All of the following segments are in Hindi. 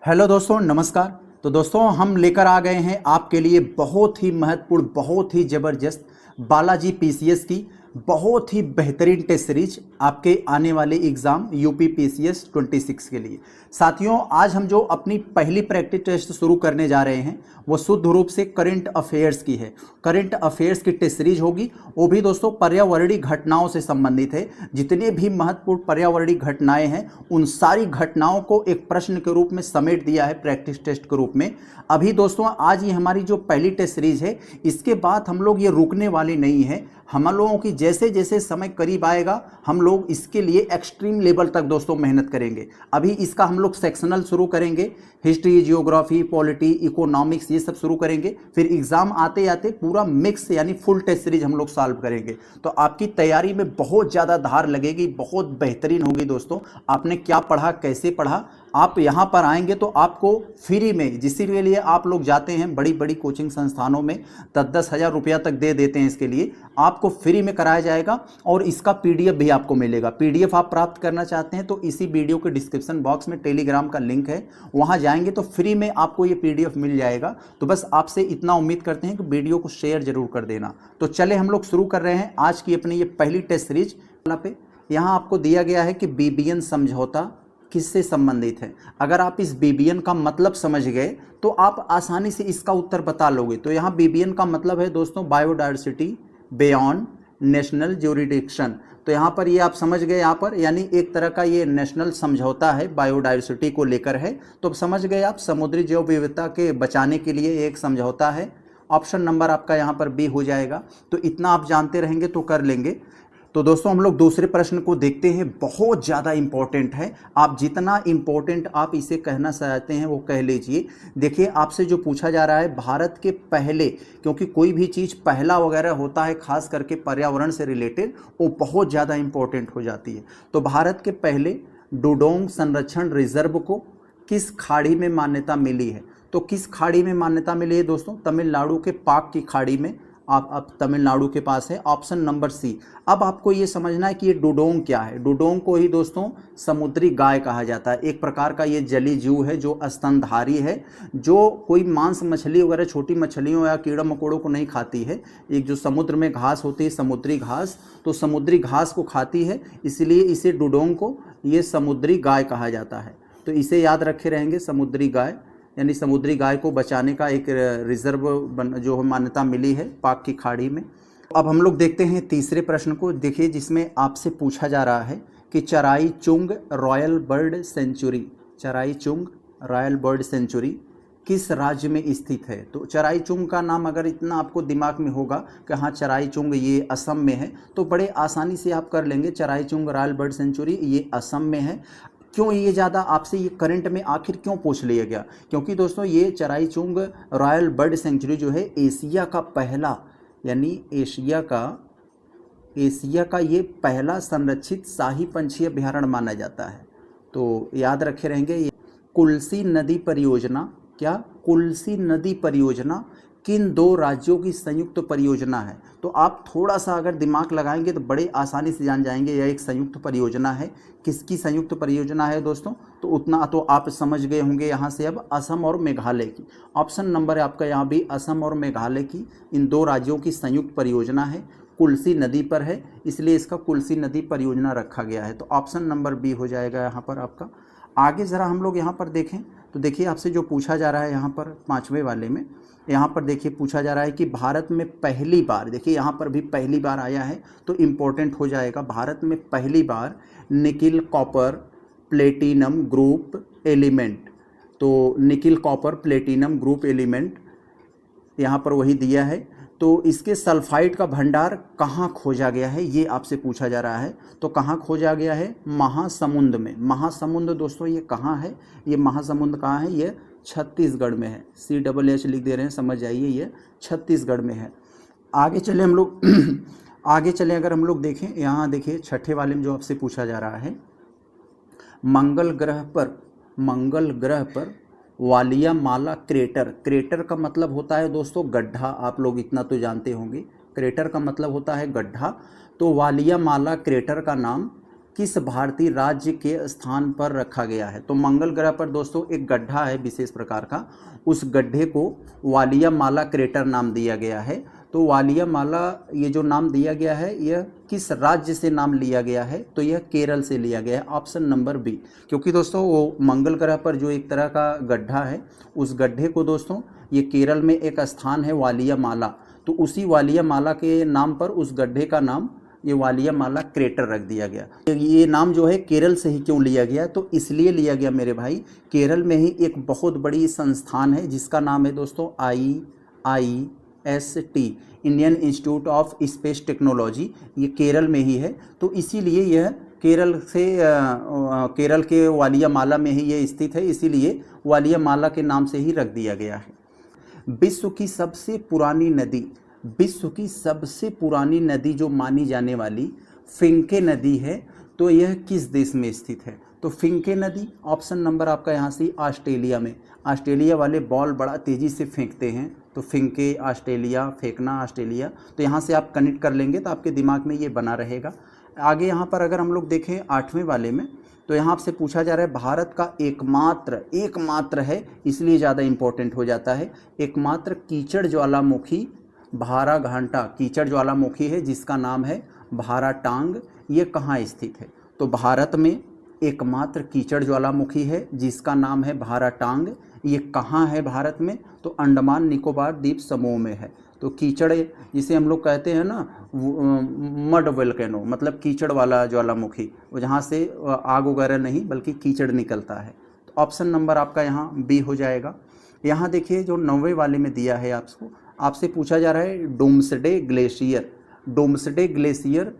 हेलो दोस्तों, नमस्कार। तो दोस्तों हम लेकर आ गए हैं आपके लिए बहुत ही महत्वपूर्ण, बहुत ही ज़बरदस्त बालाजी पीसीएस की बहुत ही बेहतरीन टेस्ट सीरीज आपके आने वाले एग्ज़ाम यूपी पीसीएस 26 के लिए। साथियों, आज हम जो अपनी पहली प्रैक्टिस टेस्ट शुरू करने जा रहे हैं वो शुद्ध रूप से करंट अफेयर्स की है। करंट अफेयर्स की टेस्ट सीरीज होगी, वो भी दोस्तों पर्यावरणीय घटनाओं से संबंधित है। जितने भी महत्वपूर्ण पर्यावरणीय घटनाएं हैं उन सारी घटनाओं को एक प्रश्न के रूप में समेट दिया है प्रैक्टिस टेस्ट के रूप में। अभी दोस्तों आज ये हमारी जो पहली टेस्ट सीरीज है, इसके बाद हम लोग ये रुकने वाले नहीं है। हम लोगों की जैसे जैसे समय करीब आएगा हम लोग इसके लिए एक्सट्रीम लेवल तक दोस्तों मेहनत करेंगे। अभी इसका हम लोग सेक्शनल शुरू करेंगे, हिस्ट्री, जियोग्राफी, पॉलिटी, इकोनॉमिक्स, ये सब शुरू करेंगे। फिर एग्जाम आते आते पूरा मिक्स यानी फुल टेस्ट सीरीज हम लोग सॉल्व करेंगे। तो आपकी तैयारी में बहुत ज़्यादा धार लगेगी, बहुत बेहतरीन होगी दोस्तों। आपने क्या पढ़ा, कैसे पढ़ा, आप यहाँ पर आएंगे तो आपको फ्री में, जिसके लिए आप लोग जाते हैं बड़ी बड़ी कोचिंग संस्थानों में 10-10 हज़ार रुपया तक दे देते हैं, इसके लिए आपको फ्री में कराया जाएगा। और इसका पीडीएफ भी आपको मिलेगा। पीडीएफ आप प्राप्त करना चाहते हैं तो इसी वीडियो के डिस्क्रिप्शन बॉक्स में टेलीग्राम का लिंक है, वहाँ जाएंगे तो फ्री में आपको ये पीडीएफ मिल जाएगा। तो बस आपसे इतना उम्मीद करते हैं कि वीडियो को शेयर जरूर कर देना। तो चले हम लोग शुरू कर रहे हैं आज की अपनी ये पहली टेस्ट सीरीज पे। यहाँ आपको दिया गया है कि बीबीएन समझौता किससे संबंधित है। अगर आप इस बीबीएन का मतलब समझ गए तो आप आसानी से इसका उत्तर बता लोगे। तो यहाँ बीबीएन का मतलब है दोस्तों बायोडायवर्सिटी बियॉन्ड नेशनल ज्यूरिडिक्शन। तो यहाँ पर ये आप समझ गए, यहाँ पर यानी एक तरह का ये नेशनल समझौता है, बायोडायवर्सिटी को लेकर है। तो समझ गए आप, समुद्री जैव विविधता के बचाने के लिए एक समझौता है। ऑप्शन नंबर आपका यहाँ पर बी हो जाएगा। तो इतना आप जानते रहेंगे तो कर लेंगे। तो दोस्तों हम लोग दूसरे प्रश्न को देखते हैं। बहुत ज़्यादा इंपॉर्टेंट है, आप जितना इंपॉर्टेंट आप इसे कहना चाहते हैं वो कह लीजिए। देखिए आपसे जो पूछा जा रहा है भारत के पहले, क्योंकि कोई भी चीज़ पहला वगैरह होता है खास करके पर्यावरण से रिलेटेड, वो बहुत ज़्यादा इंपॉर्टेंट हो जाती है। तो भारत के पहले डुडोंग संरक्षण रिजर्व को किस खाड़ी में मान्यता मिली है। तो किस खाड़ी में मान्यता मिली है दोस्तों? तमिलनाडु के पाक की खाड़ी में। आप तमिलनाडु के पास है, ऑप्शन नंबर सी। अब आपको ये समझना है कि ये डुडोंग क्या है। डुडोंग को ही दोस्तों समुद्री गाय कहा जाता है। एक प्रकार का ये जलीय जीव है जो स्तनधारी है, जो कोई मांस मछली वगैरह छोटी मछलियों या कीड़ा मकोड़ों को नहीं खाती है। एक जो समुद्र में घास होती है समुद्री घास, तो समुद्री घास को खाती है, इसलिए इसे डुडोंग को ये समुद्री गाय कहा जाता है। तो इसे याद रखे रहेंगे, समुद्री गाय यानी समुद्री गाय को बचाने का एक रिजर्व जो मान्यता मिली है पाक की खाड़ी में। अब हम लोग देखते हैं तीसरे प्रश्न को। देखिए जिसमें आपसे पूछा जा रहा है कि चराई चुंग रॉयल बर्ड सेंचुरी, चराई चुंग रॉयल बर्ड सेंचुरी किस राज्य में स्थित है। तो चराई चुंग का नाम अगर इतना आपको दिमाग में होगा कि हाँ चराई चुंग ये असम में है, तो बड़े आसानी से आप कर लेंगे। चराई चुंग रॉयल बर्ड सेंचुरी ये असम में है। क्यों ये ज़्यादा आपसे ये करंट में आखिर क्यों पूछ लिया गया? क्योंकि दोस्तों ये चराई चुंग रॉयल बर्ड सेंचुरी जो है एशिया का पहला, यानी एशिया का ये पहला संरक्षित शाही पंछी अभ्यारण्य माना जाता है। तो याद रखे रहेंगे। ये कुल्सी नदी परियोजना, क्या कुल्सी नदी परियोजना किन दो राज्यों की संयुक्त परियोजना है? तो आप थोड़ा सा अगर दिमाग लगाएंगे तो बड़े आसानी से जान जाएंगे यह एक संयुक्त परियोजना है। किसकी संयुक्त परियोजना है दोस्तों? तो उतना तो आप समझ गए होंगे यहाँ से। अब असम और मेघालय की, ऑप्शन नंबर है आपका यहाँ भी, असम और मेघालय की इन दो राज्यों की संयुक्त परियोजना है, कुल्सी नदी पर है, इसलिए इसका कुल्सी नदी परियोजना रखा गया है। तो ऑप्शन नंबर बी हो जाएगा यहाँ पर आपका। आगे ज़रा हम लोग यहाँ पर देखें तो देखिए आपसे जो पूछा जा रहा है यहाँ पर पाँचवें वाले में, यहाँ पर देखिए पूछा जा रहा है कि भारत में पहली बार, देखिए यहाँ पर भी पहली बार आया है तो इम्पोर्टेंट हो जाएगा। भारत में पहली बार nickel copper platinum group element, तो nickel copper platinum group element यहाँ पर वही दिया है। तो इसके सल्फाइड का भंडार कहाँ खोजा गया है, ये आपसे पूछा जा रहा है। तो कहाँ खोजा गया है? महासमुंद में। महासमुंद दोस्तों ये कहाँ है? ये महासमुंद कहाँ है? ये छत्तीसगढ़ में है। CHH लिख दे रहे हैं, समझ जाइए, ये छत्तीसगढ़ में है। आगे चले हम लोग आगे चले अगर हम लोग देखें, यहाँ देखिए छठे वाले में जो आपसे पूछा जा रहा है, मंगल ग्रह पर वालिया माला क्रेटर। क्रेटर का मतलब होता है दोस्तों गड्ढा, आप लोग इतना तो जानते होंगे, क्रेटर का मतलब होता है गड्ढा। तो वालिया माला क्रेटर का नाम किस भारतीय राज्य के स्थान पर रखा गया है? तो मंगल ग्रह पर दोस्तों एक गड्ढा है विशेष प्रकार का, उस गड्ढे को वालिया माला क्रेटर नाम दिया गया है। तो वालिया माला ये जो नाम दिया गया है यह किस राज्य से नाम लिया गया है? तो यह केरल से लिया गया है, ऑप्शन नंबर बी। क्योंकि दोस्तों वो मंगल ग्रह पर जो एक तरह का गड्ढा है, उस गड्ढे को दोस्तों ये केरल में एक स्थान है वालिया माला, तो उसी वालिया माला के नाम पर उस गड्ढे का नाम ये वालिया माला क्रेटर रख दिया गया। ये नाम जो है केरल से ही क्यों लिया गया? तो इसलिए लिया गया मेरे भाई, केरल में ही एक बहुत बड़ी संस्थान है जिसका नाम है दोस्तों IIST, Indian institute of space technology, ये केरल में ही है। तो इसीलिए यह केरल के वालिया माला में ही ये स्थित है, इसीलिए वालिया माला के नाम से ही रख दिया गया है। विश्व की सबसे पुरानी नदी जो मानी जाने वाली फिंके नदी है, तो यह किस देश में स्थित है? तो फिंके नदी ऑप्शन नंबर आपका यहाँ से ऑस्ट्रेलिया में। ऑस्ट्रेलिया वाले बॉल बड़ा तेज़ी से फेंकते हैं, तो फिंके ऑस्ट्रेलिया, फेंकना ऑस्ट्रेलिया, तो यहाँ से आप कनेक्ट कर लेंगे तो आपके दिमाग में ये बना रहेगा। आगे यहाँ पर अगर हम लोग देखें 8वें वाले में, तो यहाँ आपसे पूछा जा रहा है भारत का एकमात्र है, इसलिए ज़्यादा इम्पोर्टेंट हो जाता है, एकमात्र कीचड़ ज्वालामुखी भारा घाटा कीचड़ ज्वालामुखी है जिसका नाम है भाराटांग, ये कहाँ स्थित है? तो भारत में एकमात्र कीचड़ ज्वालामुखी है जिसका नाम है भाराटांग, ये कहाँ है भारत में? तो अंडमान निकोबार द्वीप समूह में है। तो कीचड़ जिसे हम लोग कहते हैं ना मड वोल्केनो, मतलब कीचड़ वाला ज्वालामुखी, वो जहाँ से आग वगैरह नहीं बल्कि कीचड़ निकलता है। तो ऑप्शन नंबर आपका यहाँ बी हो जाएगा। यहाँ देखिए जो 9वें वाले में दिया है आपसे पूछा जा रहा है डोम्सडे ग्लेशियर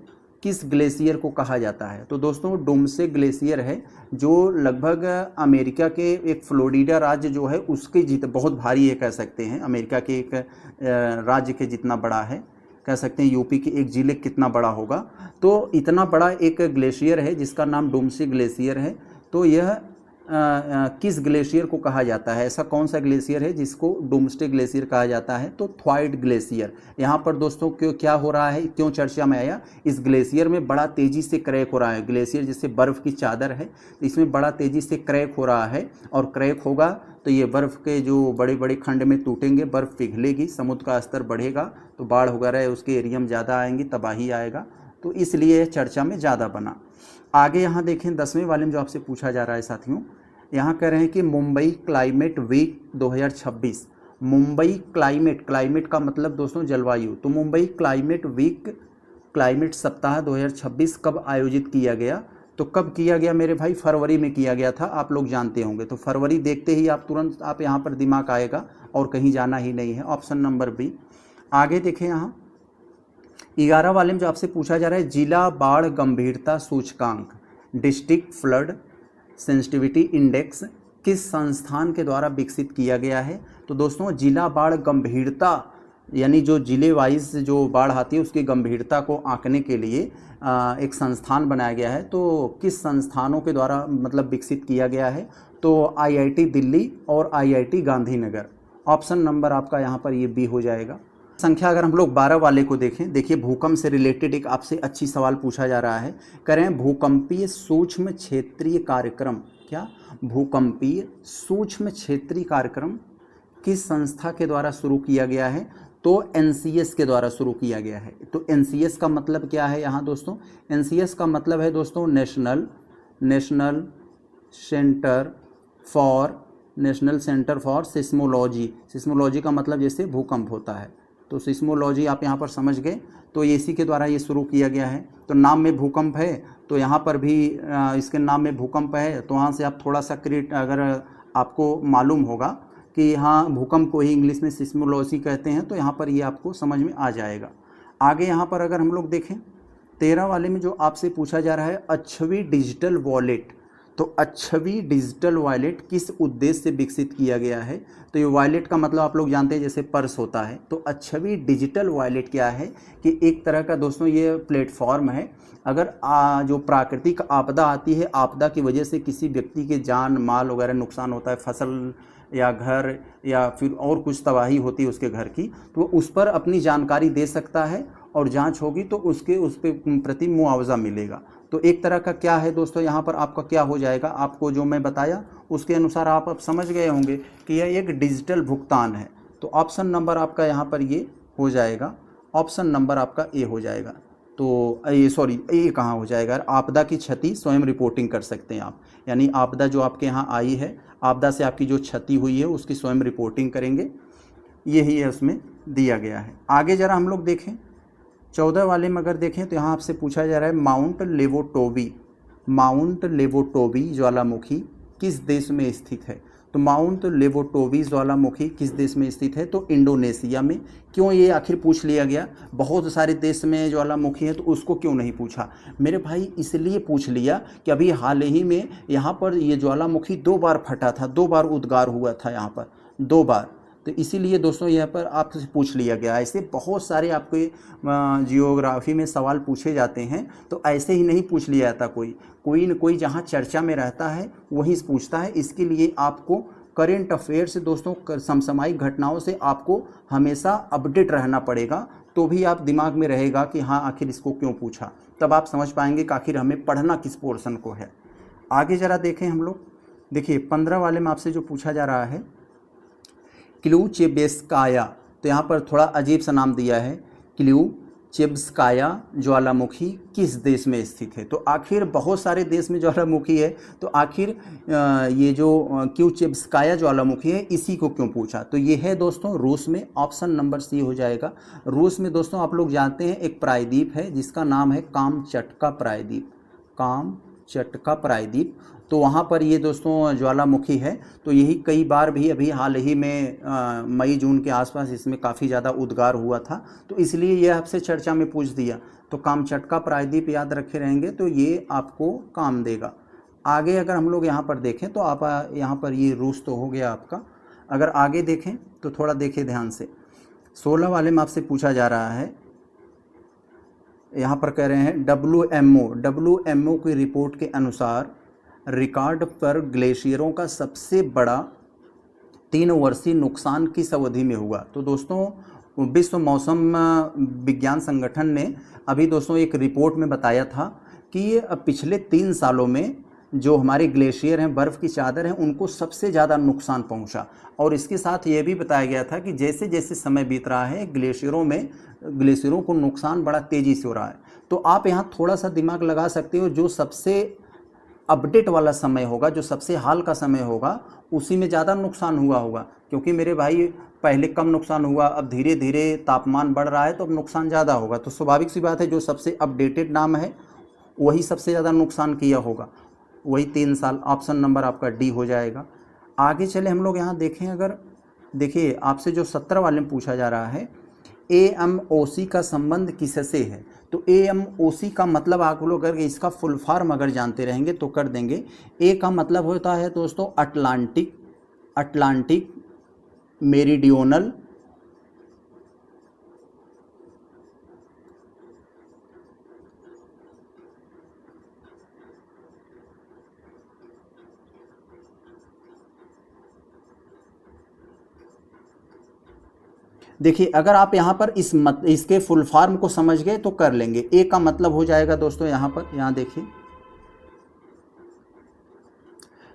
किस ग्लेशियर को कहा जाता है? तो दोस्तों डोम्से ग्लेशियर है जो लगभग अमेरिका के एक फ्लोरिडा राज्य जो है उसके बहुत भारी है, कह सकते हैं अमेरिका के एक राज्य के जितना बड़ा है, कह सकते हैं यूपी के एक ज़िले कितना बड़ा होगा, तो इतना बड़ा एक ग्लेशियर है जिसका नाम डोम्से ग्लेशियर है। तो यह किस ग्लेशियर को कहा जाता है? ऐसा कौन सा ग्लेशियर है जिसको डोम्सडे ग्लेशियर कहा जाता है? तो थ्वाइट ग्लेशियर। यहाँ पर दोस्तों क्या हो रहा है, क्यों चर्चा में आया? इस ग्लेशियर में बड़ा तेज़ी से क्रैक हो रहा है। ग्लेशियर जैसे बर्फ़ की चादर है, इसमें बड़ा तेज़ी से क्रैक हो रहा है, और क्रैक होगा तो ये बर्फ़ के जो बड़े बड़े खंड में टूटेंगे, बर्फ़ पिघलेगी, समुद्र का स्तर बढ़ेगा, तो बाढ़ वगैरह उसके एरिया में ज़्यादा आएंगी, तबाही आएगा, तो इसलिए चर्चा में ज़्यादा बना। आगे यहाँ देखें 10वें वाले में जो आपसे पूछा जा रहा है साथियों, यहाँ कह रहे हैं कि Mumbai climate week 2026, Mumbai climate का मतलब दोस्तों जलवायु, तो मुंबई क्लाइमेट सप्ताह 2026 कब आयोजित किया गया? तो कब किया गया मेरे भाई? फरवरी में किया गया था, आप लोग जानते होंगे। तो फरवरी देखते ही आप तुरंत यहाँ पर दिमाग आएगा और कहीं जाना ही नहीं है, ऑप्शन नंबर बी। आगे देखें यहाँ 11 वाले में जो आपसे पूछा जा रहा है जिला बाढ़ गंभीरता सूचकांक, डिस्ट्रिक्ट फ्लड सेंसिटिविटी इंडेक्स किस संस्थान के द्वारा विकसित किया गया है? तो दोस्तों जिला बाढ़ गंभीरता यानी जो जिले वाइज जो बाढ़ आती है उसकी गंभीरता को आंकने के लिए एक संस्थान बनाया गया है। तो किस संस्थानों के द्वारा मतलब विकसित किया गया है? तो IIT दिल्ली और IIT गांधीनगर, ऑप्शन नंबर आपका यहाँ पर ये बी हो जाएगा। संख्या अगर हम लोग 12 वाले को देखें, देखिए भूकंप से रिलेटेड एक आपसे अच्छी सवाल पूछा जा रहा है, करें भूकंपीय सूक्ष्म क्षेत्रीय कार्यक्रम, क्या भूकंपीय सूक्ष्म क्षेत्रीय कार्यक्रम किस संस्था के द्वारा शुरू किया गया है? तो NCS के द्वारा शुरू किया गया है। तो NCS का मतलब क्या है यहाँ दोस्तों? NCS का मतलब है दोस्तों नेशनल सेंटर फॉर सिस्मोलॉजी का मतलब जैसे भूकंप होता है, तो सिस्मोलॉजी आप यहाँ पर समझ गए, तो इसी के द्वारा ये शुरू किया गया है। तो नाम में भूकंप है, तो यहाँ पर भी इसके नाम में भूकंप है, तो वहाँ से आप थोड़ा सा अगर आपको मालूम होगा कि हाँ भूकंप को ही इंग्लिश में सिस्मोलॉजी कहते हैं, तो यहाँ पर ये आपको समझ में आ जाएगा। आगे यहाँ पर अगर हम लोग देखें 13 वाले में जो आपसे पूछा जा रहा है अच्छवी डिजिटल वॉलेट, तो अच्छवी डिजिटल वॉलेट किस उद्देश्य से विकसित किया गया है? तो ये वॉलेट का मतलब आप लोग जानते हैं जैसे पर्स होता है, तो अच्छवी डिजिटल वॉलेट क्या है कि एक तरह का दोस्तों ये प्लेटफॉर्म है, अगर जो प्राकृतिक आपदा आती है, आपदा की वजह से किसी व्यक्ति के जान माल वगैरह नुकसान होता है, फसल या घर या फिर और कुछ तबाही होती है उसके घर की, तो उस पर अपनी जानकारी दे सकता है और जांच होगी तो उस पे प्रति मुआवजा मिलेगा। तो एक तरह का क्या है दोस्तों, यहाँ पर आपका क्या हो जाएगा, आपको जो मैं बताया उसके अनुसार आप अब समझ गए होंगे कि यह एक डिजिटल भुगतान है। तो ऑप्शन नंबर आपका यहाँ पर ये हो जाएगा, ऑप्शन नंबर आपका ए हो जाएगा। तो ये सॉरी ए कहाँ हो जाएगा, आपदा की क्षति स्वयं रिपोर्टिंग कर सकते हैं आप, यानी आपदा जो आपके यहाँ आई है, आपदा से आपकी जो क्षति हुई है उसकी स्वयं रिपोर्टिंग करेंगे, यही है उसमें दिया गया है। आगे ज़रा हम लोग देखें 14 वाले में अगर देखें तो यहाँ आपसे पूछा जा रहा है माउंट लेवोटोवी ज्वालामुखी किस देश में स्थित है। तो माउंट लेवोटोवी ज्वालामुखी किस देश में स्थित है, तो इंडोनेशिया में। क्यों ये आखिर पूछ लिया गया, बहुत सारे देश में ज्वालामुखी है तो उसको क्यों नहीं पूछा मेरे भाई, इसलिए पूछ लिया कि अभी हाल ही में यहाँ पर ये ज्वालामुखी 2 बार फटा था, 2 बार उद्गार हुआ था यहाँ पर 2 बार, तो इसीलिए दोस्तों यहाँ पर आपसे पूछ लिया गया। ऐसे बहुत सारे आपके जियोग्राफी में सवाल पूछे जाते हैं, तो ऐसे ही नहीं पूछ लिया जाता, कोई न कोई जहाँ चर्चा में रहता है वहीं से पूछता है। इसके लिए आपको करेंट अफेयर से दोस्तों, समसामयिक घटनाओं से आपको हमेशा अपडेट रहना पड़ेगा, तो भी आप दिमाग में रहेगा कि हाँ आखिर इसको क्यों पूछा, तब आप समझ पाएंगे कि आखिर हमें पढ़ना किस पोर्शन को है। आगे ज़रा देखें हम लोग, देखिए 15 वाले में आपसे जो पूछा जा रहा है क्ल्यूचेबेस्काया, तो यहाँ पर थोड़ा अजीब सा नाम दिया है, क्ल्यूचेब्स्काया ज्वालामुखी किस देश में स्थित है। तो आखिर बहुत सारे देश में ज्वालामुखी है, तो आखिर ये जो क्ल्यूचेब्स्काया ज्वालामुखी है इसी को क्यों पूछा, तो ये है दोस्तों रूस में, ऑप्शन नंबर सी हो जाएगा। रूस में दोस्तों आप लोग जानते हैं एक प्रायद्वीप है जिसका नाम है कामचटका प्रायद्वीप, कामचटका प्रायद्वीप, तो वहाँ पर ये दोस्तों ज्वालामुखी है। तो यही कई बार भी अभी हाल ही में मई जून के आसपास इसमें काफ़ी ज़्यादा उद्गार हुआ था, तो इसलिए ये आपसे चर्चा में पूछ दिया। तो कामचटका प्रायद्वीप याद रखे रहेंगे तो ये आपको काम देगा। आगे अगर हम लोग यहाँ पर देखें तो आप यहाँ पर ये रूस तो हो गया आपका। अगर आगे देखें तो थोड़ा देखिए ध्यान से, 16 वाले में आपसे पूछा जा रहा है, यहाँ पर कह रहे हैं WMO की रिपोर्ट के अनुसार रिकॉर्ड पर ग्लेशियरों का सबसे बड़ा 3 वर्षीय नुकसान किस अवधि में हुआ। तो दोस्तों विश्व मौसम विज्ञान संगठन ने अभी दोस्तों एक रिपोर्ट में बताया था कि पिछले 3 सालों में जो हमारे ग्लेशियर हैं, बर्फ़ की चादर हैं, उनको सबसे ज़्यादा नुकसान पहुंचा। और इसके साथ ये भी बताया गया था कि जैसे जैसे समय बीत रहा है ग्लेशियरों को नुकसान बड़ा तेज़ी से हो रहा है। तो आप यहाँ थोड़ा सा दिमाग लगा सकते हो, जो सबसे अपडेट वाला समय होगा, जो सबसे हाल का समय होगा, उसी में ज़्यादा नुकसान हुआ होगा। क्योंकि मेरे भाई पहले कम नुकसान हुआ, अब धीरे धीरे तापमान बढ़ रहा है तो अब नुकसान ज़्यादा होगा। तो स्वाभाविक सी बात है जो सबसे अपडेटेड नाम है वही सबसे ज़्यादा नुकसान किया होगा, वही 3 साल। ऑप्शन नंबर आपका डी हो जाएगा। आगे चले हम लोग यहाँ देखें, अगर देखिए आपसे जो 17 वाले में पूछा जा रहा है AMOC का संबंध किससे है। तो AMOC का मतलब आप लोग अगर इसका फुल फॉर्म अगर जानते रहेंगे तो कर देंगे। ए का मतलब होता है दोस्तों अटलांटिक मेरिडियोनल देखिए अगर आप यहाँ पर इसके फुल फॉर्म को समझ गए तो कर लेंगे। ए का मतलब हो जाएगा दोस्तों यहाँ पर, यहाँ देखिए।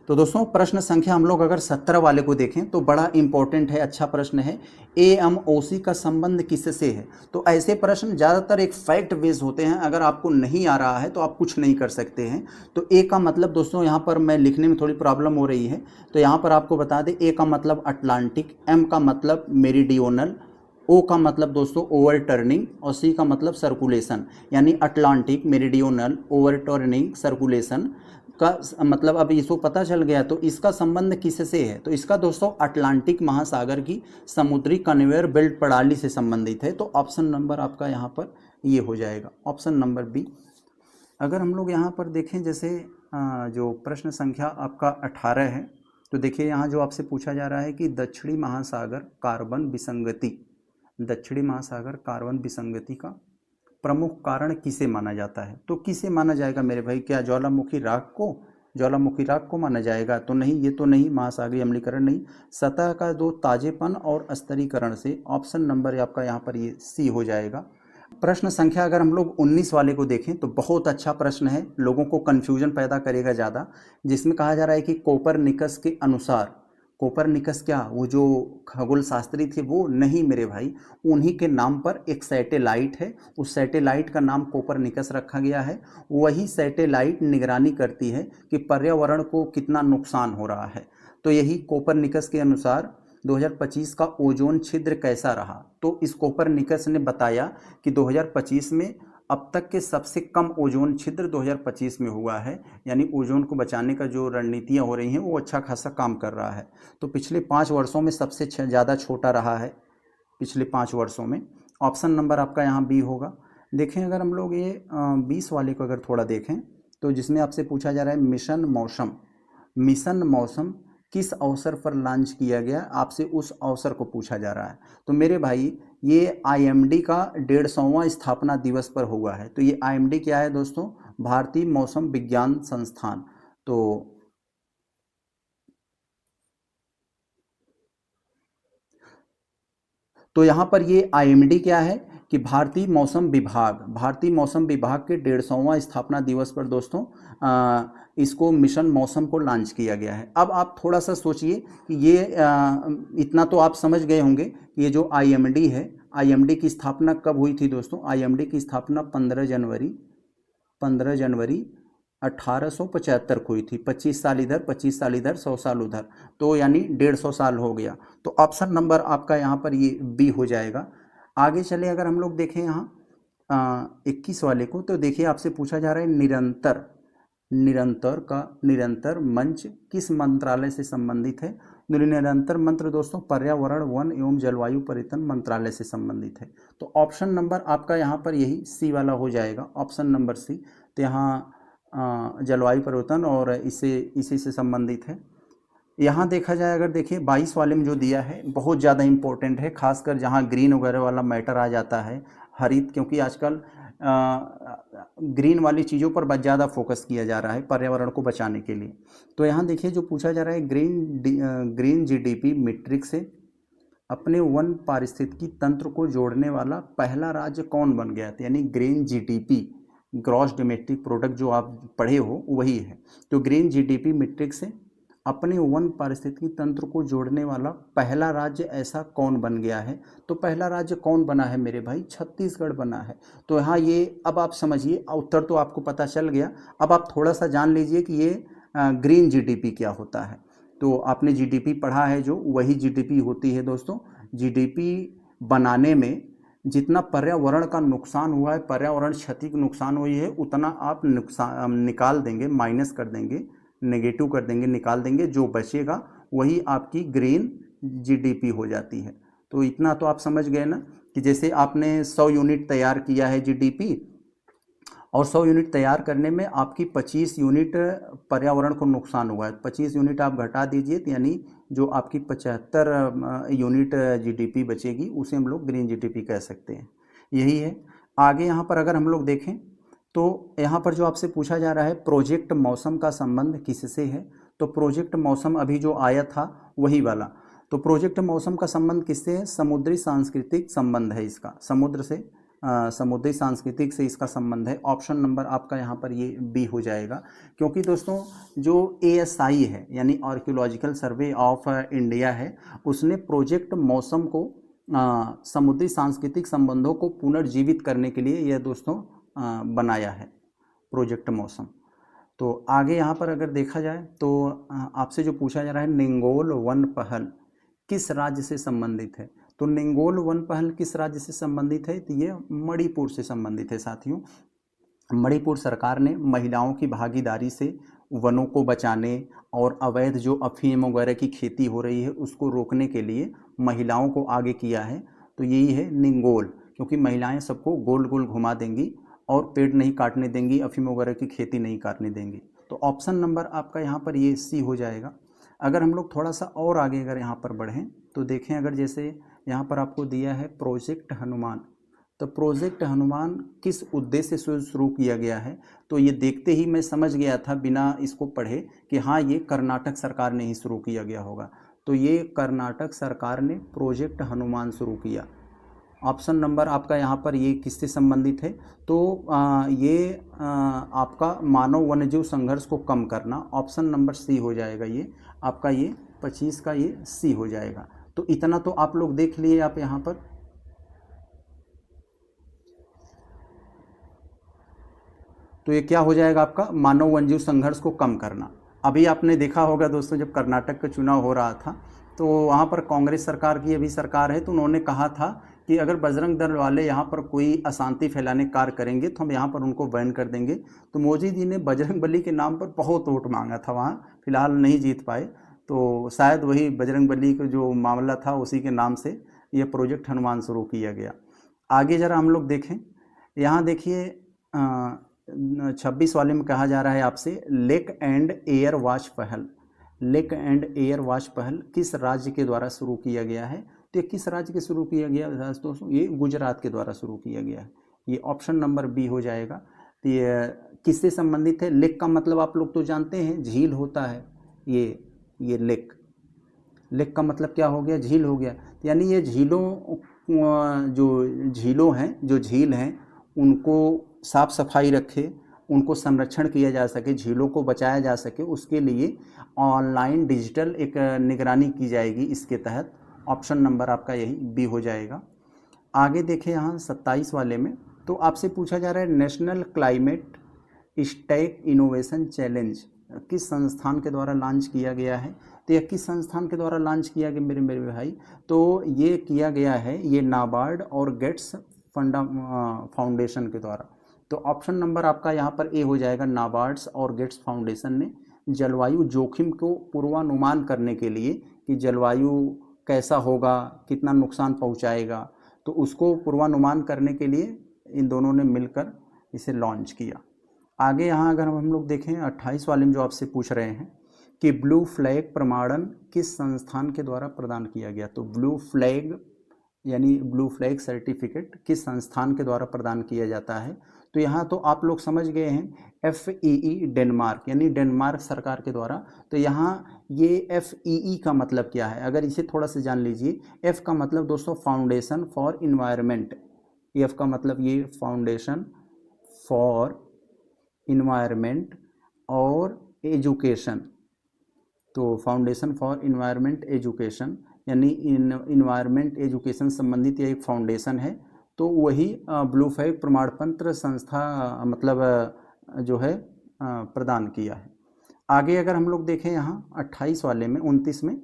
तो दोस्तों प्रश्न संख्या हम लोग अगर 17 वाले को देखें तो बड़ा इंपॉर्टेंट है, अच्छा प्रश्न है। AMOC का संबंध किससे है। तो ऐसे प्रश्न ज़्यादातर एक फैक्ट बेस्ड होते हैं, अगर आपको नहीं आ रहा है तो आप कुछ नहीं कर सकते हैं। तो ए का मतलब दोस्तों यहाँ पर मैं लिखने में थोड़ी प्रॉब्लम हो रही है, तो यहाँ पर आपको बता दें ए का मतलब अटलांटिक, एम का मतलब मेरिडियोनल, ओ का मतलब दोस्तों ओवर टर्निंग और सी का मतलब सर्कुलेशन, यानी Atlantic meridional over turning circulation का मतलब अब इसको पता चल गया। तो इसका संबंध किससे है। तो इसका दोस्तों अटलांटिक महासागर की समुद्री कन्वेयर बेल्ट प्रणाली से संबंधित है। तो ऑप्शन नंबर आपका यहाँ पर ये हो जाएगा, ऑप्शन नंबर बी। अगर हम लोग यहाँ पर देखें, जैसे जो प्रश्न संख्या आपका 18 है, तो देखिए यहाँ जो आपसे पूछा जा रहा है कि दक्षिणी महासागर कार्बन विसंगति का प्रमुख कारण किसे माना जाता है। तो किसे माना जाएगा मेरे भाई, क्या ज्वालामुखी राख को माना जाएगा। तो नहीं, ये तो नहीं, महासागरीय अम्लीकरण नहीं, सतह का दो ताजेपन और स्तरीकरण से। ऑप्शन नंबर आपका यहाँ पर ये सी हो जाएगा। प्रश्न संख्या अगर हम लोग 19 वाले को देखें तो बहुत अच्छा प्रश्न है, लोगों को कन्फ्यूजन पैदा करेगा ज़्यादा, जिसमें कहा जा रहा है कि कोपरनिकस के अनुसार, कोपरनिकस क्या वो जो खगोल शास्त्री थे वो नहीं मेरे भाई, उन्हीं के नाम पर एक सैटेलाइट है, उस सैटेलाइट का नाम कोपरनिकस रखा गया है। वही सैटेलाइट निगरानी करती है कि पर्यावरण को कितना नुकसान हो रहा है। तो यही कोपरनिकस के अनुसार 2025 का ओजोन छिद्र कैसा रहा, तो इस कोपरनिकस ने बताया कि 2025 में अब तक के सबसे कम ओजोन छिद्र 2025 में हुआ है, यानी ओजोन को बचाने का जो रणनीतियां हो रही हैं वो अच्छा खासा काम कर रहा है। तो पिछले 5 वर्षों में सबसे ज़्यादा छोटा रहा है पिछले 5 वर्षों में। ऑप्शन नंबर आपका यहाँ बी होगा। देखें अगर हम लोग ये 20 वाले को अगर थोड़ा देखें तो जिसमें आपसे पूछा जा रहा है मिशन मौसम, मिशन मौसम किस अवसर पर लॉन्च किया गया, आपसे उस अवसर को पूछा जा रहा है। तो मेरे भाई ये आईएमडी का 150वां स्थापना दिवस पर हुआ है। तो ये आईएमडी क्या है दोस्तों, भारतीय मौसम विज्ञान संस्थान। तो यहाँ पर ये आईएमडी क्या है कि भारतीय मौसम विभाग, भारतीय मौसम विभाग के 150वां स्थापना दिवस पर दोस्तों इसको मिशन मौसम को लॉन्च किया गया है। अब आप थोड़ा सा सोचिए कि ये इतना तो आप समझ गए होंगे कि ये जो आईएमडी है, आईएमडी की स्थापना कब हुई थी दोस्तों। आईएमडी की स्थापना 15 जनवरी 1875 को हुई थी। 25 साल इधर 25 साल इधर 100 साल उधर, तो यानी 150 साल हो गया। तो ऑप्शन नंबर आपका यहाँ पर ये बी हो जाएगा। आगे चले अगर हम लोग देखें यहाँ 21 वाले को, तो देखिए आपसे पूछा जा रहा है निरंतर मंच किस मंत्रालय से संबंधित है। निरंतर मंत्र दोस्तों पर्यावरण वन एवं जलवायु परिवर्तन मंत्रालय से संबंधित है। तो ऑप्शन नंबर आपका यहाँ पर यही सी वाला हो जाएगा, ऑप्शन नंबर सी। तो यहाँ जलवायु परिवर्तन और इसी से संबंधित है। यहाँ देखा जाए अगर देखिए 22 वाले में जो दिया है बहुत ज़्यादा इम्पोर्टेंट है, खासकर जहाँ ग्रीन वगैरह वाला मैटर आ जाता है, हरित, क्योंकि आजकल ग्रीन वाली चीज़ों पर बहुत ज़्यादा फोकस किया जा रहा है पर्यावरण को बचाने के लिए। तो यहाँ देखिए जो पूछा जा रहा है ग्रीन जीडीपी मीट्रिक से अपने वन पारिस्थितिकी तंत्र को जोड़ने वाला पहला राज्य कौन बन गया था, यानी green GDP gross domestic product जो आप पढ़े हो वही है। तो ग्रीन जीडीपी मीट्रिक से अपने वन पारिस्थितिकी तंत्र को जोड़ने वाला पहला राज्य ऐसा कौन बन गया है। तो पहला राज्य कौन बना है मेरे भाई, छत्तीसगढ़ बना है। तो यहाँ ये अब आप समझिए, उत्तर तो आपको पता चल गया, अब आप थोड़ा सा जान लीजिए कि ये ग्रीन जीडीपी क्या होता है। तो आपने जीडीपी पढ़ा है जो, वही जीडीपी होती है दोस्तों। जीडीपी बनाने में जितना पर्यावरण का नुकसान हुआ है, पर्यावरण क्षति की नुकसान हुई है, उतना आप नुकसान निकाल देंगे, माइनस कर देंगे, नेगेटिव कर देंगे, निकाल देंगे, जो बचेगा वही आपकी ग्रीन जीडीपी हो जाती है। तो इतना तो आप समझ गए ना कि जैसे आपने 100 यूनिट तैयार किया है जीडीपी, और 100 यूनिट तैयार करने में आपकी 25 यूनिट पर्यावरण को नुकसान हुआ है, 25 यूनिट आप घटा दीजिए, तो यानी जो आपकी 75 यूनिट जीडीपी बचेगी उसे हम लोग ग्रीन जीडीपी कह सकते हैं। यही है। आगे यहाँ पर अगर हम लोग देखें तो यहाँ पर जो आपसे पूछा जा रहा है प्रोजेक्ट मौसम का संबंध किससे है। तो प्रोजेक्ट मौसम अभी जो आया था वही वाला। तो प्रोजेक्ट मौसम का संबंध किससे है, समुद्री सांस्कृतिक संबंध है इसका, समुद्री सांस्कृतिक से इसका संबंध है। ऑप्शन नंबर आपका यहाँ पर ये बी हो जाएगा, क्योंकि दोस्तों जो ASI है यानी आर्कियोलॉजिकल सर्वे ऑफ इंडिया है, उसने प्रोजेक्ट मौसम को समुद्री सांस्कृतिक संबंधों को पुनर्जीवित करने के लिए यह दोस्तों बनाया है प्रोजेक्ट मौसम। तो आगे यहाँ पर अगर देखा जाए तो आपसे जो पूछा जा रहा है निंगोल वन पहल किस राज्य से संबंधित है। तो निंगोल वन पहल किस राज्य से संबंधित है, तो ये मणिपुर से संबंधित है साथियों। मणिपुर सरकार ने महिलाओं की भागीदारी से वनों को बचाने और अवैध जो अफीम वगैरह की खेती हो रही है उसको रोकने के लिए महिलाओं को आगे किया है। तो यही है निंगोल, क्योंकि महिलाएं सबको गोल गोल घुमा देंगी और पेड़ नहीं काटने देंगी, अफीम वगैरह की खेती नहीं काटने देंगी। तो ऑप्शन नंबर आपका यहाँ पर ये सी हो जाएगा। अगर हम लोग थोड़ा सा और आगे अगर यहाँ पर बढ़ें तो देखें, अगर जैसे यहाँ पर आपको दिया है प्रोजेक्ट हनुमान, तो प्रोजेक्ट हनुमान किस उद्देश्य से शुरू किया गया है। तो ये देखते ही मैं समझ गया था बिना इसको पढ़े कि हाँ ये कर्नाटक सरकार ने ही शुरू किया गया होगा। तो ये कर्नाटक सरकार ने प्रोजेक्ट हनुमान शुरू किया। ऑप्शन नंबर आपका यहाँ पर ये किससे संबंधित है, तो ये आपका मानव वन्यजीव संघर्ष को कम करना, ऑप्शन नंबर सी हो जाएगा ये आपका, ये 25 का ये सी हो जाएगा। तो इतना तो आप लोग देख लिए आप यहाँ पर। तो ये क्या हो जाएगा आपका, मानव वन्यजीव संघर्ष को कम करना। अभी आपने देखा होगा दोस्तों, जब कर्नाटक का चुनाव हो रहा था तो वहाँ पर कांग्रेस सरकार की अभी सरकार है, तो उन्होंने कहा था कि अगर बजरंग दल वाले यहाँ पर कोई अशांति फैलाने का कार्य करेंगे तो हम यहाँ पर उनको बैन कर देंगे। तो मोदी जी ने बजरंग बली के नाम पर बहुत वोट मांगा था वहाँ, फिलहाल नहीं जीत पाए। तो शायद वही बजरंग बली का जो मामला था उसी के नाम से ये प्रोजेक्ट हनुमान शुरू किया गया। आगे ज़रा हम लोग देखें, यहाँ देखिए 26 वाले में कहा जा रहा है आपसे, लेक एंड एयर वॉच पहल, लेक एंड एयर वॉच पहल किस राज्य के द्वारा शुरू किया गया है। तो ये किस राज्य के शुरू किया गया दोस्तों, ये गुजरात के द्वारा शुरू किया गया है, ये ऑप्शन नंबर बी हो जाएगा। तो ये किससे संबंधित है, लेक का मतलब आप लोग तो जानते हैं झील होता है, ये लेक, लेक का मतलब क्या हो गया, झील हो गया। यानी ये झीलों, जो झील हैं उनको साफ सफाई रखे, उनको संरक्षण किया जा सके, झीलों को बचाया जा सके, उसके लिए ऑनलाइन डिजिटल एक निगरानी की जाएगी इसके तहत। ऑप्शन नंबर आपका यही बी हो जाएगा। आगे देखें यहाँ 27 वाले में, तो आपसे पूछा जा रहा है national climate stack innovation challenge किस संस्थान के द्वारा लॉन्च किया गया है। तो यह किस संस्थान के द्वारा लॉन्च किया गया मेरे भाई, तो ये किया गया है ये नाबार्ड और गेट्स फाउंडेशन के द्वारा। तो ऑप्शन नंबर आपका यहाँ पर ए हो जाएगा, नाबार्ड्स और गेट्स फाउंडेशन ने जलवायु जोखिम को पूर्वानुमान करने के लिए कि जलवायु कैसा होगा, कितना नुकसान पहुँचाएगा, तो उसको पूर्वानुमान करने के लिए इन दोनों ने मिलकर इसे लॉन्च किया। आगे यहाँ अगर हम लोग देखें 28 वाले में जो आपसे पूछ रहे हैं कि ब्लू फ्लैग प्रमाणन किस संस्थान के द्वारा प्रदान किया गया। तो ब्लू फ्लैग यानी ब्लू फ्लैग सर्टिफिकेट किस संस्थान के द्वारा प्रदान किया जाता है। तो यहाँ तो आप लोग समझ गए हैं, FEE डेनमार्क यानी डेनमार्क सरकार के द्वारा। तो यहाँ ये FEE का मतलब क्या है, अगर इसे थोड़ा सा जान लीजिए। F का मतलब दोस्तों फाउंडेशन फॉर इन्वायरमेंट, F का मतलब ये फाउंडेशन फॉर इन्वायरमेंट और एजुकेशन। तो फाउंडेशन फॉर इन्वायरमेंट एजुकेशन यानी इन्वायरमेंट एजुकेशन संबंधित ये एक फाउंडेशन है। तो वही ब्लू फ्लैग प्रमाण पत्र संस्था मतलब जो है प्रदान किया है। आगे अगर हम लोग देखें यहाँ 28 वाले में 29 में,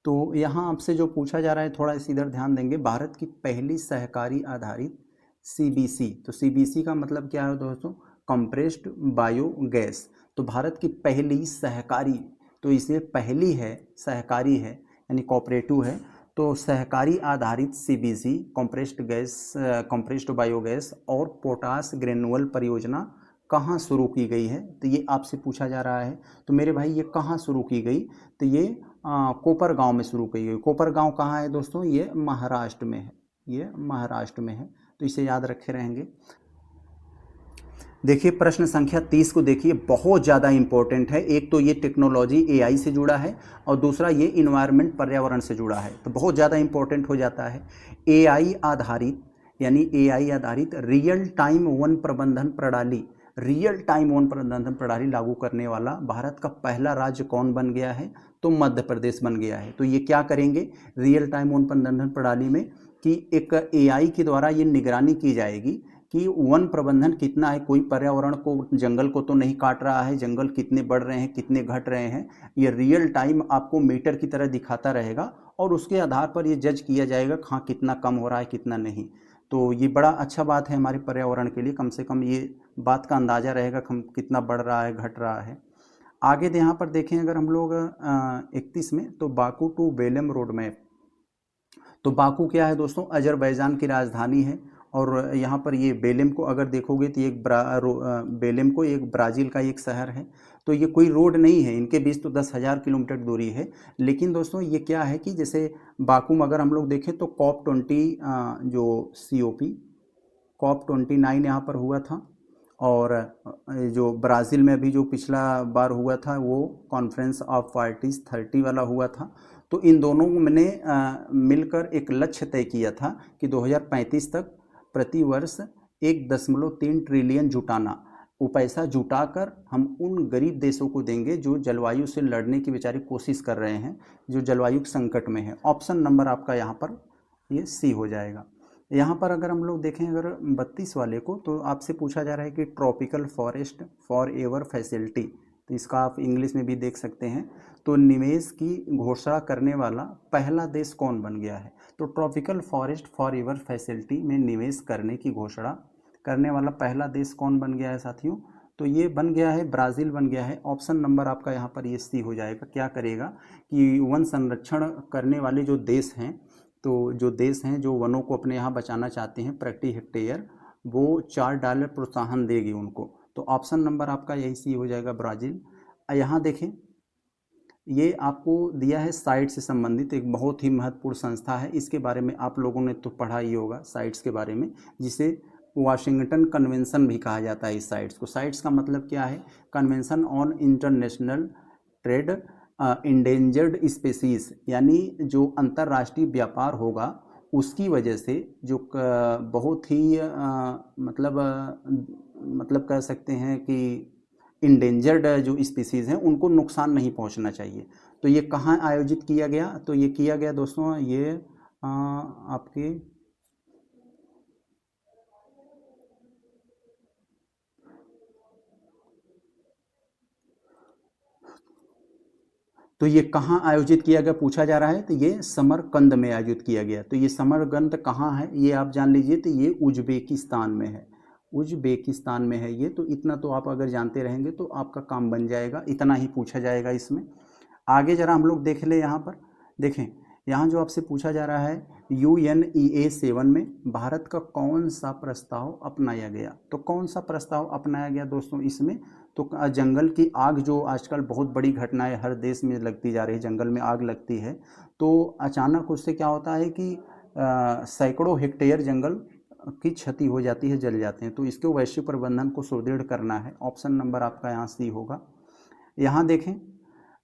तो यहाँ आपसे जो पूछा जा रहा है थोड़ा इस इधर ध्यान देंगे, भारत की पहली सहकारी आधारित CBC। तो CBC का मतलब क्या है दोस्तों, कंप्रेस्ड बायोगैस। तो भारत की पहली सहकारी, तो इसे पहली है, सहकारी है यानी कोऑपरेटिव है। तो सहकारी आधारित CBC कंप्रेस्ड बायोगैस और पोटास ग्रेनुअल परियोजना कहाँ शुरू की गई है, तो ये आपसे पूछा जा रहा है। तो मेरे भाई ये कहाँ शुरू की गई, तो ये कोपरगांव में शुरू की गई। कोपरगांव कहाँ है दोस्तों, ये महाराष्ट्र में है, ये महाराष्ट्र में है, तो इसे याद रखे रहेंगे। देखिए प्रश्न संख्या 30 को देखिए, बहुत ज़्यादा इंपॉर्टेंट है। एक तो ये टेक्नोलॉजी AI से जुड़ा है और दूसरा ये इन्वायरमेंट पर्यावरण से जुड़ा है, तो बहुत ज़्यादा इंपॉर्टेंट हो जाता है। AI आधारित यानी AI आधारित रियल टाइम वन प्रबंधन प्रणाली, रियल टाइम वन प्रबंधन प्रणाली लागू करने वाला भारत का पहला राज्य कौन बन गया है, तो मध्य प्रदेश बन गया है। तो ये क्या करेंगे रियल टाइम वन प्रबंधन प्रणाली में कि एक AI के द्वारा ये निगरानी की जाएगी कि वन प्रबंधन कितना है, कोई पर्यावरण को, जंगल को तो नहीं काट रहा है, जंगल कितने बढ़ रहे हैं, कितने घट रहे हैं, ये रियल टाइम आपको मीटर की तरह दिखाता रहेगा और उसके आधार पर ये जज किया जाएगा हाँ कितना कम हो रहा है कितना नहीं। तो ये बड़ा अच्छा बात है हमारे पर्यावरण के लिए, कम से कम ये बात का अंदाज़ा रहेगा हम कितना बढ़ रहा है घट रहा है। आगे यहाँ पर देखें अगर हम लोग 31 में, तो Baku to Belum road map. तो बाकू क्या है दोस्तों, अजरबैजान की राजधानी है और यहाँ पर ये बेलेम को अगर देखोगे तो एक बेलेम को एक ब्राज़ील का एक शहर है। तो ये कोई रोड नहीं है, इनके बीच तो 10,000 किलोमीटर दूरी है। लेकिन दोस्तों ये क्या है कि जैसे बाकू में अगर हम लोग देखें तो COP20 जो COP29 यहाँ पर हुआ था और जो ब्राज़ील में अभी जो पिछला बार हुआ था वो कॉन्फ्रेंस ऑफ पार्टीज 30 वाला हुआ था। तो इन दोनों ने मिलकर एक लक्ष्य तय किया था कि 2035 तक प्रति वर्ष 1.3 ट्रिलियन जुटाना, वो पैसा जुटाकर हम उन गरीब देशों को देंगे जो जलवायु से लड़ने की बेचारी कोशिश कर रहे हैं, जो जलवायु संकट में है। ऑप्शन नंबर आपका यहाँ पर ये सी हो जाएगा। यहाँ पर अगर हम लोग देखें अगर 32 वाले को, तो आपसे पूछा जा रहा है कि tropical forest for ever facility, तो इसका आप इंग्लिश में भी देख सकते हैं। तो निवेश की घोषणा करने वाला पहला देश कौन बन गया है? तो tropical forest for ever facility में निवेश करने की घोषणा करने वाला पहला देश कौन बन गया है साथियों? तो ये बन गया है ब्राज़ील बन गया है। ऑप्शन नंबर आपका यहाँ पर ये सी हो जाएगा। क्या करेगा कि वन संरक्षण करने वाले जो देश हैं, तो जो देश हैं जो वनों को अपने यहाँ बचाना चाहते हैं प्रति हेक्टेयर, वो $4 प्रोत्साहन देगी उनको। तो ऑप्शन नंबर आपका यही सी हो जाएगा, ब्राज़ील। यहाँ देखें, ये आपको दिया है साइट से संबंधित एक बहुत ही महत्वपूर्ण संस्था है। इसके बारे में आप लोगों ने तो पढ़ा ही होगा साइट्स के बारे में, जिसे वाशिंगटन कन्वेंशन भी कहा जाता है इस साइट्स को। साइट्स का मतलब क्या है? Convention on international trade endangered species, यानी जो अंतर्राष्ट्रीय व्यापार होगा उसकी वजह से जो बहुत ही मतलब कह सकते हैं कि इंडेंजर्ड जो स्पीसीज़ हैं उनको नुकसान नहीं पहुंचना चाहिए। तो ये कहाँ आयोजित किया गया? तो ये किया गया दोस्तों ये आपके तो ये कहाँ आयोजित किया गया पूछा जा रहा है। तो ये समरकंद में आयोजित किया गया। तो ये समरकंद कहाँ है ये आप जान लीजिए। तो ये उज्बेकिस्तान में है, उज्बेकिस्तान में है ये। तो इतना तो आप अगर जानते रहेंगे तो आपका काम बन जाएगा, इतना ही पूछा जाएगा इसमें। आगे जरा हम लोग देख ले, यहाँ पर देखें, यहाँ जो आपसे पूछा जा रहा है UNEA 7 में भारत का कौन सा प्रस्ताव अपनाया गया? तो कौन सा प्रस्ताव अपनाया गया दोस्तों इसमें? तो जंगल की आग जो आजकल बहुत बड़ी घटनाएं हर देश में लगती जा रही है, जंगल में आग लगती है, तो अचानक उससे क्या होता है कि सैकड़ों हेक्टेयर जंगल की क्षति हो जाती है, जल जाते हैं। तो इसके वैश्विक प्रबंधन को सुदृढ़ करना है। ऑप्शन नंबर आपका यहाँ सी होगा। यहाँ देखें,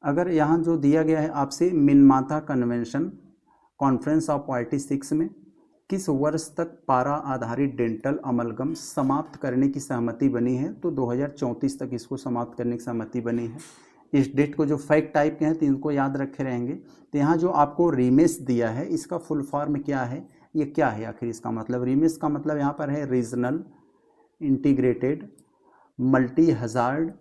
अगर यहाँ जो दिया गया है आपसे मिनमाता कन्वेंशन कॉन्फ्रेंस ऑफ पार्टी 6 में किस वर्ष तक पारा आधारित डेंटल अमलगम समाप्त करने की सहमति बनी है? तो 2034 तक इसको समाप्त करने की सहमति बनी है। इस डेट को जो फैक्ट टाइप के हैं तो इनको याद रखे रहेंगे। तो यहाँ जो आपको रीमेस दिया है इसका फुल फॉर्म क्या है? ये क्या है आखिर इसका मतलब? रीमेस का मतलब यहाँ पर है regional integrated multi hazard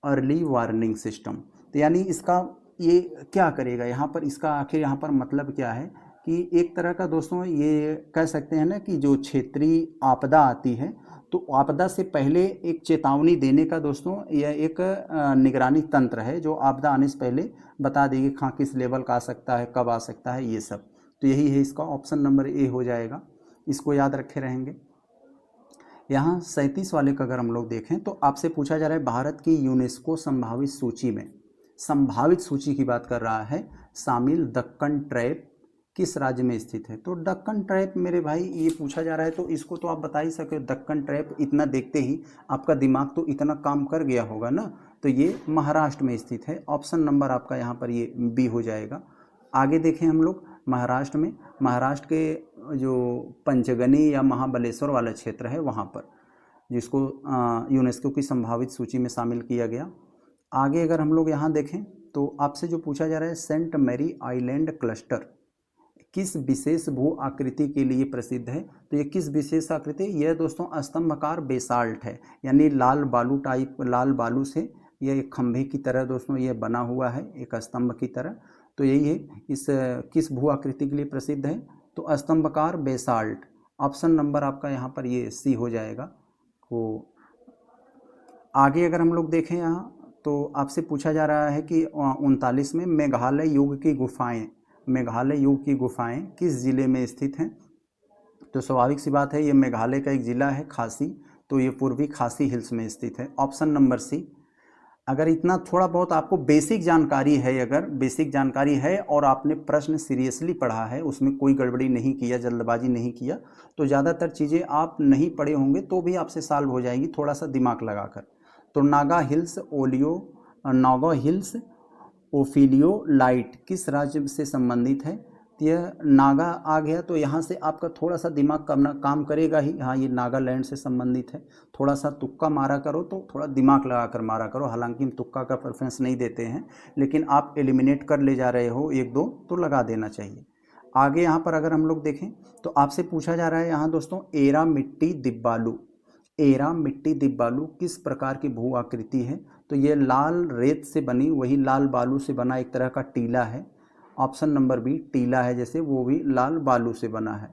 early warning system. तो यानी इसका ये क्या करेगा यहाँ पर, इसका आखिर यहाँ पर मतलब क्या है कि एक तरह का दोस्तों ये कह सकते हैं ना कि जो क्षेत्रीय आपदा आती है तो आपदा से पहले एक चेतावनी देने का दोस्तों यह एक निगरानी तंत्र है जो आपदा आने से पहले बता देगी हाँ किस लेवल का आ सकता है, कब आ सकता है, ये सब। तो यही है इसका ऑप्शन नंबर ए हो जाएगा, इसको याद रखे रहेंगे। यहाँ 37 वाले का अगर हम लोग देखें तो आपसे पूछा जा रहा है भारत की यूनेस्को संभावित सूची में, संभावित सूची की बात कर रहा है, शामिल दक्कन ट्रैप किस राज्य में स्थित है? तो दक्कन ट्रैप मेरे भाई ये पूछा जा रहा है तो इसको तो आप बता ही सके। दक्कन ट्रैप इतना देखते ही आपका दिमाग तो इतना काम कर गया होगा ना। तो ये महाराष्ट्र में स्थित है। ऑप्शन नंबर आपका यहाँ पर ये बी हो जाएगा। आगे देखें हम लोग महाराष्ट्र में, महाराष्ट्र के जो पंचगनी या महाबलेश्वर वाला क्षेत्र है वहाँ पर जिसको यूनेस्को की संभावित सूची में शामिल किया गया। आगे अगर हम लोग यहाँ देखें तो आपसे जो पूछा जा रहा है सेंट मैरी आइलैंड क्लस्टर किस विशेष भू आकृति के लिए प्रसिद्ध है? तो ये किस विशेष आकृति? यह दोस्तों स्तंभाकार बेसाल्ट है, यानी लाल बालू टाइप, लाल बालू से यह एक खंभे की तरह दोस्तों ये बना हुआ है, एक स्तंभ की तरह। तो यही है, इस किस भू आकृति के लिए प्रसिद्ध है? तो स्तंभाकार बेसाल्ट। ऑप्शन नंबर आपका यहाँ पर ये सी हो जाएगा। तो आगे अगर हम लोग देखें यहाँ तो आपसे पूछा जा रहा है कि 39 में मेघालय युग की गुफाएं, मेघालय युग की गुफाएं किस ज़िले में स्थित हैं? तो स्वाभाविक सी बात है ये मेघालय का एक ज़िला है खासी, तो ये पूर्वी खासी हिल्स में स्थित है। Option number C. अगर इतना थोड़ा बहुत आपको बेसिक जानकारी है, अगर बेसिक जानकारी है और आपने प्रश्न सीरियसली पढ़ा है, उसमें कोई गड़बड़ी नहीं किया, जल्दबाजी नहीं किया, तो ज़्यादातर चीज़ें आप नहीं पढ़े होंगे तो भी आपसे सॉल्व हो जाएंगी थोड़ा सा दिमाग लगाकर। तो नागा हिल्स ओफिलियोलाइट किस राज्य से संबंधित है? तो यह नागा आ गया, तो यहाँ से आपका थोड़ा सा दिमाग काम करेगा ही। हाँ, ये नागालैंड से संबंधित है। थोड़ा सा तुक्का मारा करो, तो थोड़ा दिमाग लगा कर मारा करो। हालांकि हम तुक्का का प्रेफरेंस नहीं देते हैं, लेकिन आप एलिमिनेट कर ले जा रहे हो एक दो, तो लगा देना चाहिए। आगे यहाँ पर अगर हम लोग देखें तो आपसे पूछा जा रहा है यहाँ दोस्तों, एरा मिट्टी दिब्बालू। एरा मिट्टी दिब्बालू किस प्रकार की भू आकृति है? तो ये लाल रेत से बनी, वही लाल बालू से बना एक तरह का टीला है। ऑप्शन नंबर बी, टीला है जैसे, वो भी लाल बालू से बना है।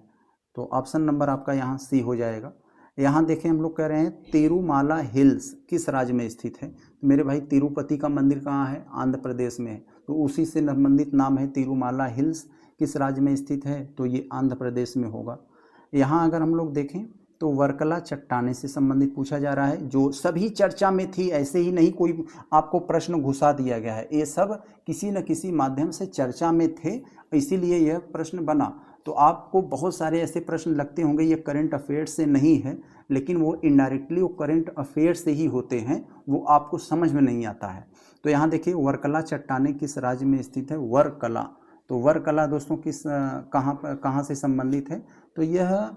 तो ऑप्शन नंबर आपका यहाँ सी हो जाएगा। यहाँ देखें, हम लोग कह रहे हैं तिरुमाला हिल्स किस राज्य में स्थित है? तो मेरे भाई तिरुपति का मंदिर कहाँ है? आंध्र प्रदेश में है, तो उसी से संबंधित नाम है तिरुमाला हिल्स। किस राज्य में स्थित है? तो ये आंध्र प्रदेश में होगा। यहाँ अगर हम लोग देखें तो वर्कला चट्टाने से संबंधित पूछा जा रहा है, जो सभी चर्चा में थी। ऐसे ही नहीं कोई आपको प्रश्न घुसा दिया गया है, ये सब किसी न किसी माध्यम से चर्चा में थे, इसीलिए यह प्रश्न बना। तो आपको बहुत सारे ऐसे प्रश्न लगते होंगे ये करंट अफेयर्स से नहीं है, लेकिन वो इनडायरेक्टली वो करंट अफेयर्स से ही होते हैं, वो आपको समझ में नहीं आता है। तो यहाँ देखिए, वर्कला चट्टाने किस राज्य में स्थित है? वर्कला। तो वर्कला दोस्तों किस कहाँ से संबंधित है? तो यह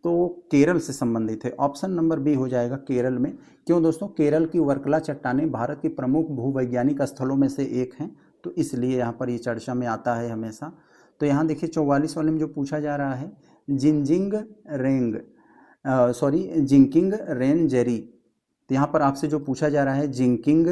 तो केरल से संबंधित है। ऑप्शन नंबर बी हो जाएगा, केरल में। क्यों दोस्तों? केरल की वर्कला चट्टानें भारत की प्रमुख भूवैज्ञानिक स्थलों में से एक हैं, तो इसलिए यहाँ पर ये चर्चा में आता है हमेशा। तो यहाँ देखिए 44 वाले में जो पूछा जा रहा है, जिंकिंग रेंजरी। तो यहाँ पर आपसे जो पूछा जा रहा है, जिंकिंग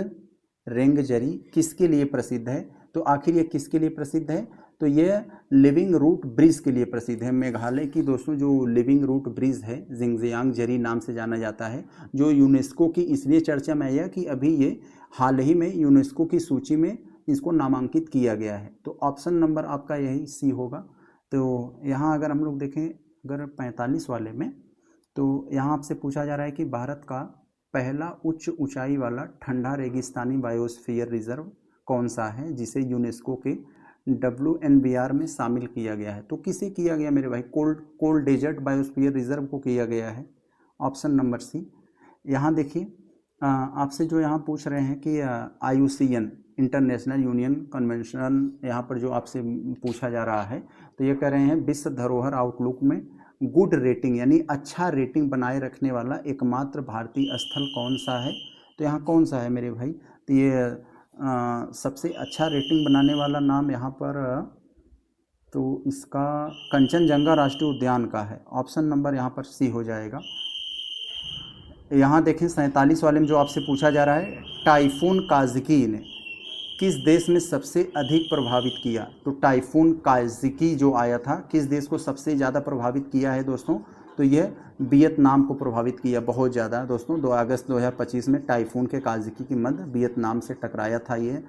रेंजरी किसके लिए प्रसिद्ध है? तो आखिर ये किसके लिए प्रसिद्ध है? तो ये लिविंग रूट ब्रिज के लिए प्रसिद्ध है। मेघालय की दोस्तों जो लिविंग रूट ब्रिज है, जिंगजियांग जरी नाम से जाना जाता है, जो यूनेस्को की इसलिए चर्चा में आया कि अभी ये हाल ही में यूनेस्को की सूची में इसको नामांकित किया गया है। तो ऑप्शन नंबर आपका यही सी होगा। तो यहाँ अगर हम लोग देखें, अगर 45 वाले में, तो यहाँ आपसे पूछा जा रहा है कि भारत का पहला उच्च ऊंचाई वाला ठंडा रेगिस्तानी बायोस्फीयर रिजर्व कौन सा है, जिसे यूनेस्को के WNBR में शामिल किया गया है? तो किसे किया गया मेरे भाई? कोल्ड डेजर्ट बायोस्फीयर रिजर्व को किया गया है। Option number C. यहाँ देखिए, आपसे जो यहाँ पूछ रहे हैं कि IUCN इंटरनेशनल यूनियन कन्वेंशन, यहाँ पर जो आपसे पूछा जा रहा है, तो ये कह रहे हैं विश्व धरोहर आउटलुक में गुड रेटिंग यानी अच्छा रेटिंग बनाए रखने वाला एकमात्र भारतीय स्थल कौन सा है? तो यहाँ कौन सा है मेरे भाई? तो ये सबसे अच्छा रेटिंग बनाने वाला नाम यहाँ पर, तो इसका कंचनजंगा राष्ट्रीय उद्यान का है। ऑप्शन नंबर यहाँ पर सी हो जाएगा। यहाँ देखें 47 वाले में जो आपसे पूछा जा रहा है, टाइफून काज़की ने किस देश में सबसे अधिक प्रभावित किया? तो टाइफून काज़की जो आया था, किस देश को सबसे ज़्यादा प्रभावित किया है दोस्तों? तो यह वियतनाम को प्रभावित किया बहुत ज़्यादा दोस्तों। 2 अगस्त 2025 में टाइफून के काज़की की मध्य वियतनाम से टकराया था ये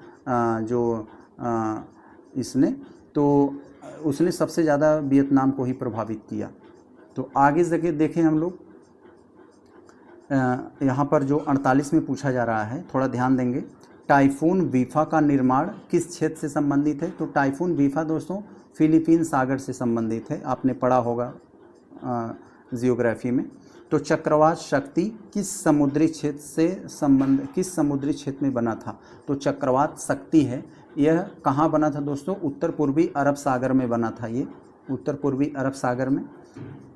इसने, तो उसने सबसे ज़्यादा वियतनाम को ही प्रभावित किया। तो आगे जगह देखें हम लोग, यहाँ पर जो 48 में पूछा जा रहा है, थोड़ा ध्यान देंगे। टाइफून बीफा का निर्माण किस क्षेत्र से संबंधित है? तो टाइफून बीफा दोस्तों फिलीपीन सागर से संबंधित है, आपने पढ़ा होगा जियोग्राफी में। तो चक्रवात शक्ति किस समुद्री क्षेत्र में बना था? तो चक्रवात शक्ति है, यह कहाँ बना था दोस्तों? उत्तर पूर्वी अरब सागर में बना था ये, उत्तर पूर्वी अरब सागर में।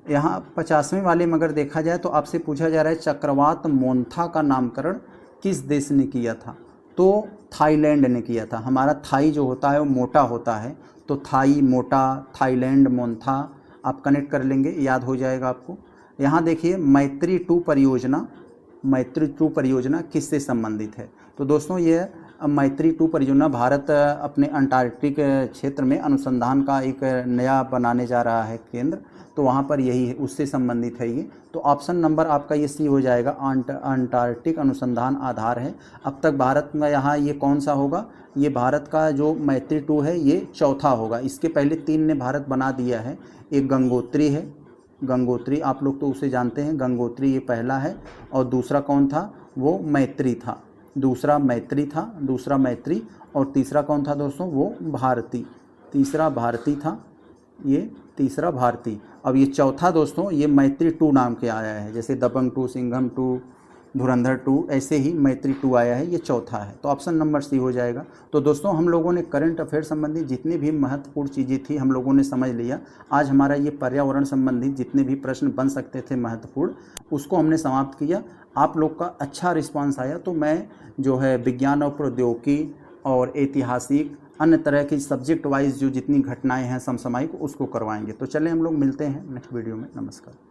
यहाँ 50वें वाले में अगर देखा जाए तो आपसे पूछा जा रहा है, चक्रवात मोन्था का नामकरण किस देश ने किया था? तो थाईलैंड ने किया था। हमारा थाई जो होता है वो मोटा होता है, तो थाई मोटा, थाईलैंड मोन्था, आप कनेक्ट कर लेंगे, याद हो जाएगा आपको। यहाँ देखिए, मैत्री 2 परियोजना किससे संबंधित है? तो दोस्तों ये मैत्री 2 परियोजना भारत अपने अंटार्कटिक क्षेत्र में अनुसंधान का एक नया बनाने जा रहा है केंद्र, तो वहाँ पर यही है, उससे संबंधित है ये। तो ऑप्शन नंबर आपका ये सी हो जाएगा, अंटार्कटिक अनुसंधान आधार है। अब तक भारत में यहाँ ये कौन सा होगा? ये भारत का जो मैत्री 2 है ये चौथा होगा। इसके पहले 3 ने भारत बना दिया है। एक गंगोत्री है, गंगोत्री आप लोग तो उसे जानते हैं, गंगोत्री ये पहला है, और दूसरा कौन था? वो मैत्री था, दूसरा मैत्री, और तीसरा कौन था दोस्तों? वो भारती, तीसरा भारती था, ये तीसरा भारती। अब ये चौथा दोस्तों ये मैत्री 2 नाम के आया है, जैसे दबंग 2, सिंघम 2, धुरंधर 2, ऐसे ही मैत्री 2 आया है, ये चौथा है, तो ऑप्शन नंबर सी हो जाएगा। तो दोस्तों हम लोगों ने करंट अफेयर संबंधी जितनी भी महत्वपूर्ण चीज़ें थी हम लोगों ने समझ लिया। आज हमारा ये पर्यावरण संबंधी जितने भी प्रश्न बन सकते थे महत्वपूर्ण, उसको हमने समाप्त किया। आप लोग का अच्छा रिस्पांस आया, तो मैं जो है विज्ञान और प्रौद्योगिकी और ऐतिहासिक अन्य तरह की सब्जेक्ट वाइज जो जितनी घटनाएं हैं समसामयिक, उसको करवाएंगे। तो चलें हम लोग मिलते हैं नेक्स्ट वीडियो में। नमस्कार।